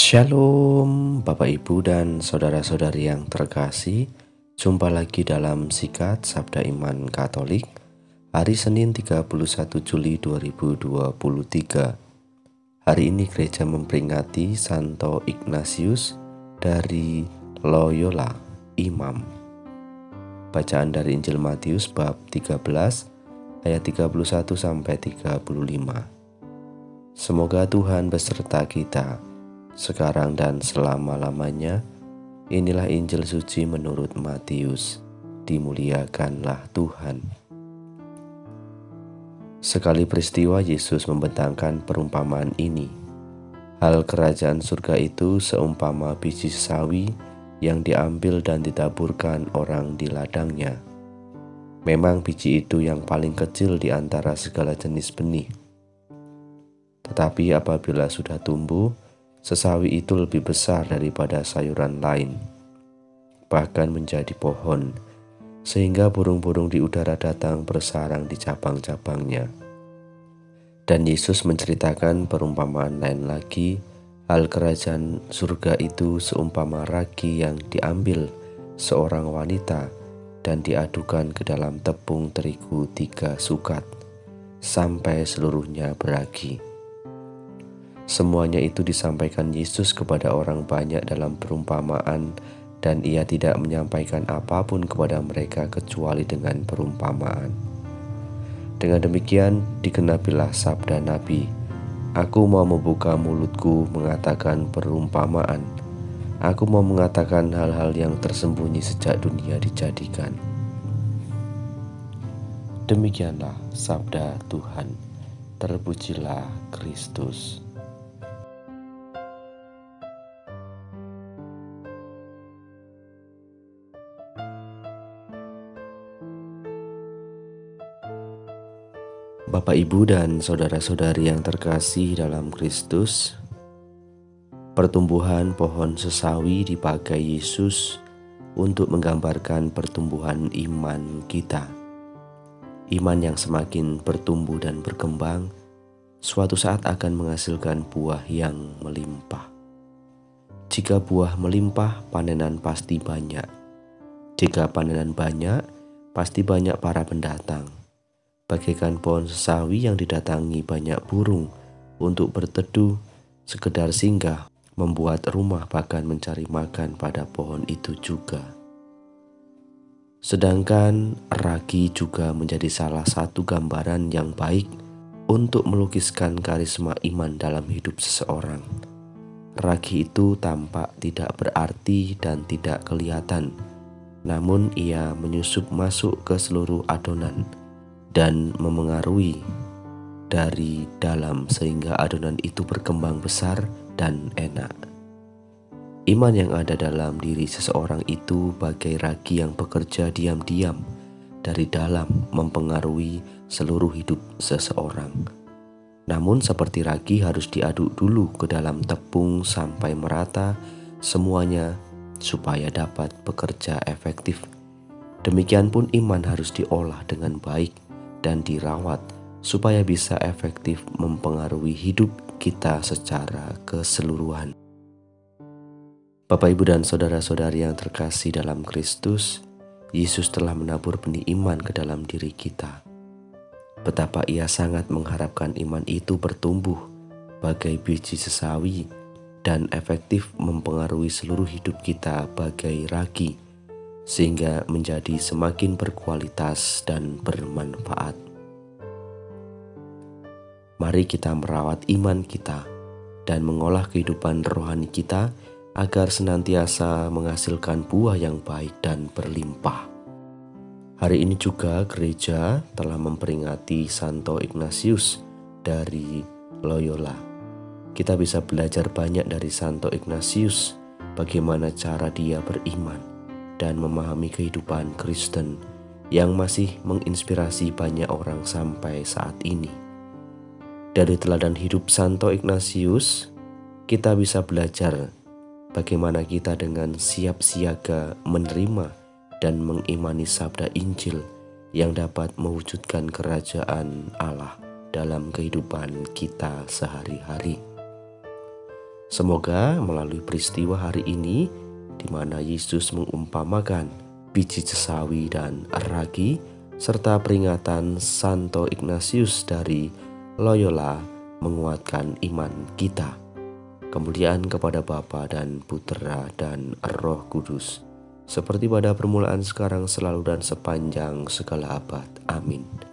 Shalom Bapak Ibu dan saudara-saudari yang terkasih. Jumpa lagi dalam Sikat Sabda Iman Katolik hari Senin 31 Juli 2023. Hari ini gereja memperingati Santo Ignatius dari Loyola, Imam. Bacaan dari Injil Matius bab 13 ayat 31 sampai 35. Semoga Tuhan beserta kita sekarang dan selama-lamanya. Inilah Injil suci menurut Matius. Dimuliakanlah Tuhan. Sekali peristiwa Yesus membentangkan perumpamaan ini. Hal kerajaan surga itu seumpama biji sawi yang diambil dan ditaburkan orang di ladangnya. Memang biji itu yang paling kecil di antara segala jenis benih. Tetapi apabila sudah tumbuh, sesawi itu lebih besar daripada sayuran lain, bahkan menjadi pohon, sehingga burung-burung di udara datang bersarang di cabang-cabangnya. Dan Yesus menceritakan perumpamaan lain lagi. Hal kerajaan surga itu seumpama ragi yang diambil seorang wanita dan diadukan ke dalam tepung terigu 3 sukat, sampai seluruhnya beragi. Semuanya itu disampaikan Yesus kepada orang banyak dalam perumpamaan, dan ia tidak menyampaikan apapun kepada mereka kecuali dengan perumpamaan. Dengan demikian digenapilah sabda Nabi, "Aku mau membuka mulutku mengatakan perumpamaan. Aku mau mengatakan hal-hal yang tersembunyi sejak dunia dijadikan." Demikianlah sabda Tuhan. Terpujilah Kristus. Bapak, Ibu, dan saudara-saudari yang terkasih dalam Kristus, pertumbuhan pohon sesawi dipakai Yesus untuk menggambarkan pertumbuhan iman kita. Iman yang semakin bertumbuh dan berkembang, suatu saat akan menghasilkan buah yang melimpah. Jika buah melimpah, panenan pasti banyak. Jika panenan banyak, pasti banyak para pendatang. Bagaikan pohon sesawi yang didatangi banyak burung untuk berteduh, sekedar singgah, membuat rumah, bahkan mencari makan pada pohon itu juga. Sedangkan ragi juga menjadi salah satu gambaran yang baik untuk melukiskan karisma iman dalam hidup seseorang. Ragi itu tampak tidak berarti dan tidak kelihatan, namun ia menyusup masuk ke seluruh adonan dan memengaruhi dari dalam sehingga adonan itu berkembang besar dan enak. Iman yang ada dalam diri seseorang itu bagai ragi yang bekerja diam-diam dari dalam mempengaruhi seluruh hidup seseorang. Namun seperti ragi harus diaduk dulu ke dalam tepung sampai merata semuanya supaya dapat bekerja efektif. Demikian pun iman harus diolah dengan baik dan dirawat supaya bisa efektif mempengaruhi hidup kita secara keseluruhan. Bapak, Ibu, dan saudara-saudari yang terkasih dalam Kristus, Yesus telah menabur benih iman ke dalam diri kita. Betapa ia sangat mengharapkan iman itu bertumbuh bagai biji sesawi dan efektif mempengaruhi seluruh hidup kita bagai ragi, sehingga menjadi semakin berkualitas dan bermanfaat. Mari kita merawat iman kita dan mengolah kehidupan rohani kita agar senantiasa menghasilkan buah yang baik dan berlimpah. Hari ini juga gereja telah memperingati Santo Ignatius dari Loyola. Kita bisa belajar banyak dari Santo Ignatius, bagaimana cara dia beriman dan memahami kehidupan Kristen yang masih menginspirasi banyak orang sampai saat ini. Dari teladan hidup Santo Ignatius, kita bisa belajar bagaimana kita dengan siap siaga menerima dan mengimani sabda Injil yang dapat mewujudkan kerajaan Allah dalam kehidupan kita sehari-hari. Semoga melalui peristiwa hari ini, di mana Yesus mengumpamakan biji cesawi dan ragi, serta peringatan Santo Ignatius dari Loyola menguatkan iman kita. Kemuliaan kepada Bapa dan Putera dan Roh Kudus, seperti pada permulaan, sekarang, selalu, dan sepanjang segala abad. Amin.